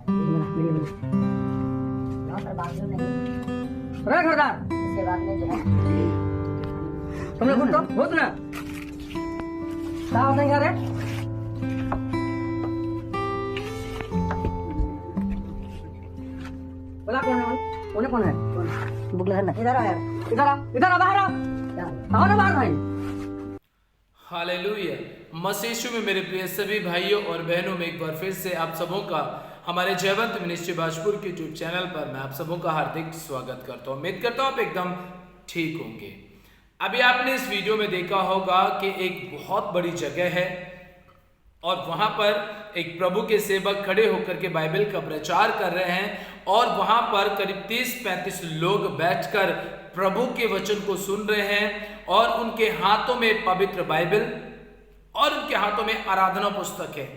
इसके बाद में जो है तुम लोग तो बहुत ना क्या होता है यार बोला कौन है उन्हें कौन है बुक लगा ना इधर आ यार इधर आ बाहर आओ ना बाहर भाई। हालेलुया। मसीह यीशु में मेरे प्रिय सभी भाइयों और बहनों में एक बार फिर से आप सबों का हमारे जयवंत मिनिस्ट्री बाजपुर के यूट्यूब चैनल पर मैं आप सबों का हार्दिक स्वागत करता हूं। उम्मीद करता हूं आप एकदम ठीक होंगे। अभी आपने इस वीडियो में देखा होगा कि एक बहुत बड़ी जगह है और वहां पर एक प्रभु के सेवक खड़े होकर के बाइबल का प्रचार कर रहे हैं और वहां पर करीब 30-35 लोग बैठकर प्रभु के वचन को सुन रहे हैं और उनके हाथों में पवित्र बाइबल और उनके हाथों में आराधना पुस्तक है।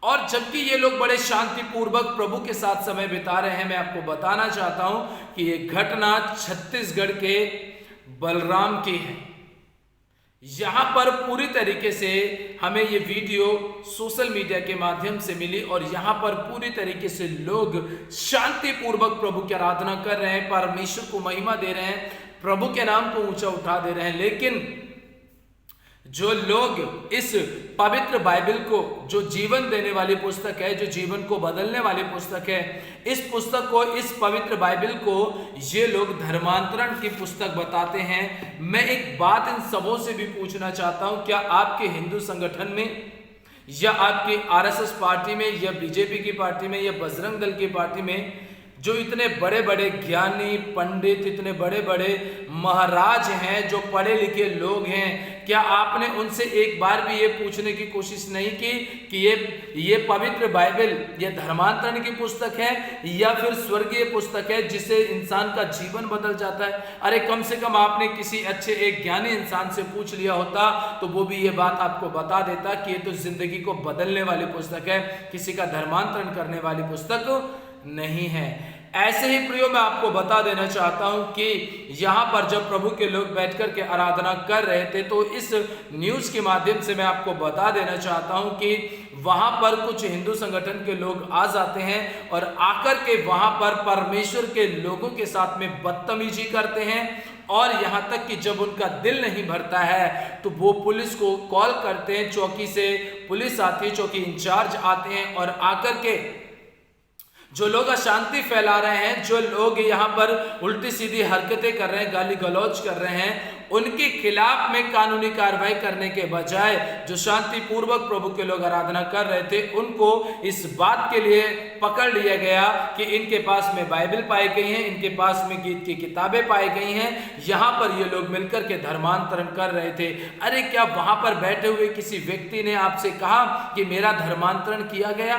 और जबकि ये लोग बड़े शांतिपूर्वक प्रभु के साथ समय बिता रहे हैं, मैं आपको बताना चाहता हूं कि ये घटना छत्तीसगढ़ के बलराम की है। यहां पर पूरी तरीके से हमें ये वीडियो सोशल मीडिया के माध्यम से मिली और यहां पर पूरी तरीके से लोग शांतिपूर्वक प्रभु की आराधना कर रहे हैं, परमेश्वर को महिमा दे रहे हैं, प्रभु के नाम को ऊंचा उठा दे रहे हैं। लेकिन जो लोग इस पवित्र बाइबल को, जो जीवन देने वाली पुस्तक है, जो जीवन को बदलने वाली पुस्तक है, इस पुस्तक को, इस पवित्र बाइबल को ये लोग धर्मांतरण की पुस्तक बताते हैं। मैं एक बात इन सबों से भी पूछना चाहता हूं, क्या आपके हिंदू संगठन में या आपकी आरएसएस पार्टी में या बीजेपी की पार्टी में या बजरंग दल की पार्टी में जो इतने बड़े बड़े ज्ञानी पंडित, इतने बड़े बड़े महाराज हैं, जो पढ़े लिखे लोग हैं, क्या आपने उनसे एक बार भी ये पूछने की कोशिश नहीं की कि ये पवित्र बाइबल ये धर्मांतरण की पुस्तक है या फिर स्वर्गीय पुस्तक है जिससे इंसान का जीवन बदल जाता है? अरे कम से कम आपने किसी अच्छे एक ज्ञानी इंसान से पूछ लिया होता तो वो भी ये बात आपको बता देता कि ये तो जिंदगी को बदलने वाली पुस्तक है, किसी का धर्मांतरण करने वाली पुस्तक नहीं है। ऐसे ही प्रियो मैं आपको बता देना चाहता हूं कि यहां पर जब प्रभु के लोग बैठकर के आराधना कर रहे थे तो इस न्यूज के माध्यम से मैं आपको बता देना चाहता हूं कि वहां पर कुछ हिंदू संगठन के लोग आ जाते हैं और आकर के वहां पर परमेश्वर के लोगों के साथ में बदतमीजी करते हैं और यहां तक कि जब उनका दिल नहीं भरता है तो वो पुलिस को कॉल करते हैं, चौकी से पुलिस आती है, चौकी इंचार्ज आते हैं और आकर के जो लोग अशांति फैला रहे हैं, जो लोग यहाँ पर उल्टी सीधी हरकतें कर रहे हैं, गाली गलौज कर रहे हैं, उनके खिलाफ में कानूनी कार्रवाई करने के बजाय जो शांतिपूर्वक प्रभु के लोग आराधना कर रहे थे उनको इस बात के लिए पकड़ लिया गया कि इनके पास में बाइबल पाई गई है, इनके पास में गीत की किताबें पाई गई हैं, यहाँ पर ये लोग मिलकर के धर्मांतरण कर रहे थे। अरे क्या वहां पर बैठे हुए किसी व्यक्ति ने आपसे कहा कि मेरा धर्मांतरण किया गया?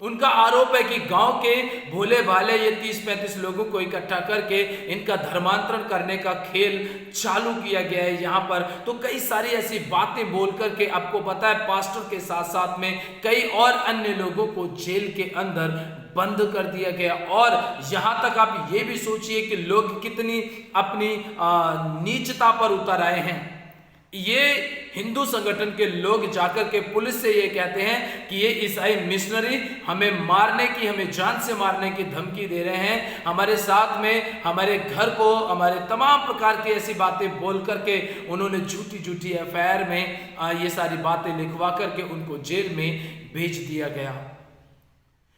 उनका आरोप है कि गांव के भोले भाले ये 30-35 लोगों को इकट्ठा करके इनका धर्मांतरण करने का खेल चालू किया गया है यहाँ पर। तो कई सारी ऐसी बातें बोल करके आपको पता है पास्टर के साथ साथ में कई और अन्य लोगों को जेल के अंदर बंद कर दिया गया। और यहाँ तक आप ये भी सोचिए कि लोग कितनी अपनी नीचता पर उतर आए हैं। ये हिंदू संगठन के लोग जाकर के पुलिस से ये कहते हैं कि ये ईसाई मिशनरी हमें मारने की, हमें जान से मारने की धमकी दे रहे हैं, हमारे साथ में हमारे घर को, हमारे तमाम प्रकार की ऐसी बातें बोल करके उन्होंने झूठी एफआईआर में ये सारी बातें लिखवा करके उनको जेल में भेज दिया गया।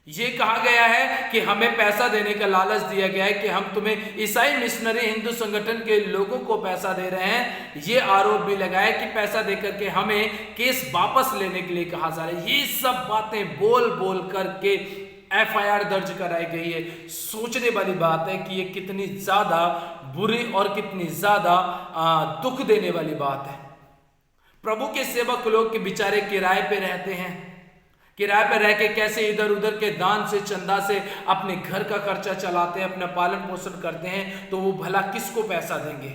ये कहा गया है कि हमें पैसा देने का लालच दिया गया है कि हम तुम्हें ईसाई मिशनरी हिंदू संगठन के लोगों को पैसा दे रहे हैं। ये आरोप भी लगाया कि पैसा देकर के हमें केस वापस लेने के लिए कहा जा रहा है। ये सब बातें बोल बोल करके एफआईआर दर्ज कराई गई है। सोचने वाली बात है कि ये कितनी ज्यादा बुरी और कितनी ज्यादा दुख देने वाली बात है। प्रभु के सेवक लोग के बेचारे किराए पे रहते हैं, किराए पर रह के कैसे इधर उधर के दान से, चंदा से अपने घर का खर्चा चलाते हैं, अपना पालन पोषण करते हैं, तो वो भला किसको पैसा देंगे?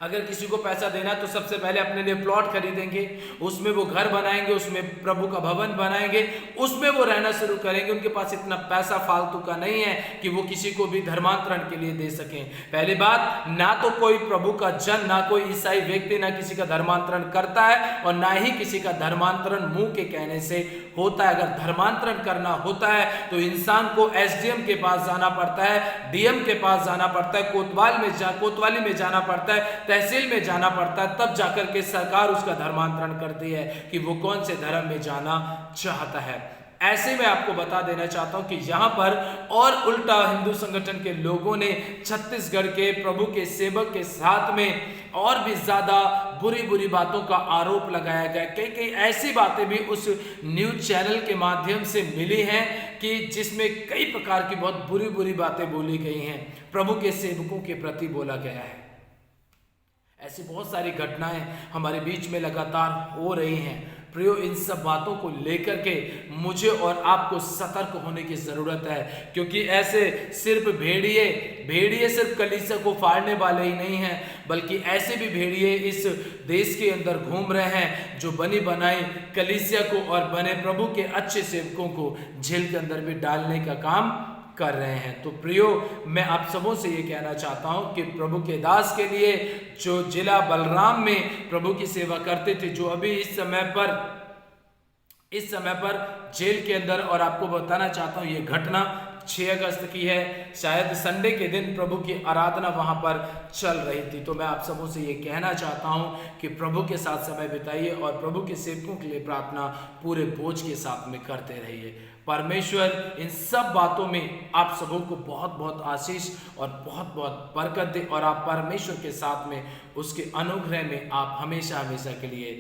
अगर किसी को पैसा देना तो सबसे पहले अपने लिए प्लॉट खरीदेंगे, उसमें वो घर बनाएंगे, उसमें प्रभु का भवन बनाएंगे, उसमें वो रहना शुरू करेंगे। उनके पास इतना पैसा फालतू का नहीं है कि वो किसी को भी धर्मांतरण के लिए दे सकें। पहली बात, ना तो कोई प्रभु का जन, ना कोई ईसाई व्यक्ति ना किसी का धर्मांतरण करता है और ना ही किसी का धर्मांतरण मुंह के कहने से होता है। अगर धर्मांतरण करना होता है तो इंसान को एसडीएम के पास जाना पड़ता है, डीएम के पास जाना पड़ता है, कोतवाली में जाना पड़ता है, तहसील में जाना पड़ता है, तब जाकर के सरकार उसका धर्मांतरण करती है कि वो कौन से धर्म में जाना चाहता है। ऐसे में आपको बता देना चाहता हूं कि यहां पर और उल्टा हिंदू संगठन के लोगों ने छत्तीसगढ़ के प्रभु के सेवक के साथ में और भी ज्यादा बुरी बुरी बातों का आरोप लगाया गया। कई ऐसी बातें भी उस न्यूज चैनल के माध्यम से मिली हैं कि जिसमें कई प्रकार की बहुत बुरी बुरी बातें बोली गई हैं, प्रभु के सेवकों के प्रति बोला गया है। ऐसी बहुत सारी घटनाएं हमारे बीच में लगातार हो रही हैं। प्रियो, इन सब बातों को लेकर के मुझे और आपको सतर्क होने की जरूरत है, क्योंकि ऐसे सिर्फ भेड़िए सिर्फ कलीसिया को फाड़ने वाले ही नहीं हैं, बल्कि ऐसे भी भेड़िए इस देश के अंदर घूम रहे हैं जो बनी बनाई कलीसिया को और बने प्रभु के अच्छे सेवकों को जेल के अंदर भी डालने का काम कर रहे हैं। तो प्रियो, मैं आप सबों से ये कहना चाहता हूं कि प्रभु के दास के लिए जो जिला बलराम में प्रभु की सेवा करते थे, जो अभी इस समय पर जेल के अंदर, और आपको बताना चाहता हूं ये घटना 6 अगस्त की है। शायद संडे के दिन प्रभु की आराधना वहां पर चल रही थी। तो मैं आप सबों से ये कहना चाहता हूं कि प्रभु के साथ समय बिताइए और प्रभु के सेवकों के लिए प्रार्थना पूरे बोझ के साथ में करते रहिए। परमेश्वर इन सब बातों में आप सबों को बहुत बहुत आशीष और बहुत बहुत बरकत दे और आप परमेश्वर के साथ में उसके अनुग्रह में आप हमेशा हमेशा के लिए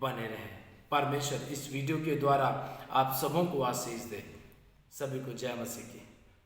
बने रहें। परमेश्वर इस वीडियो के द्वारा आप सबों को आशीष दे। सभी को जय मसीह की।